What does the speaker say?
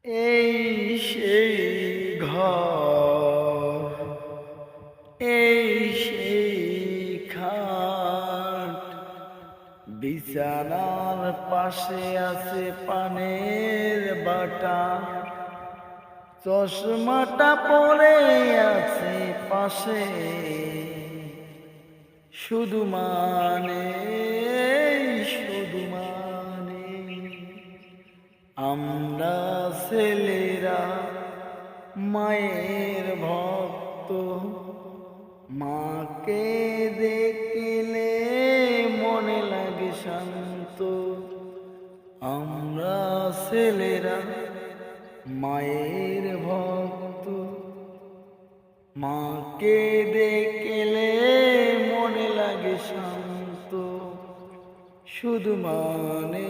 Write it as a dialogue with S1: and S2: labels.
S1: এই সেই ঘর, এই সেই খাট, বিছানার পাশে আছে পানের বাটা, চশমাটা পরে আছে পাশে, শুধু মানে আমরা ছেলেরা মায়ের ভক্ত, মাকে দেখলে মনে লাগে শান্ত। আমরা ছেলেরা মায়ের ভক্ত, মাকে দেখলে মনে লাগে শান্ত, শুধু মানে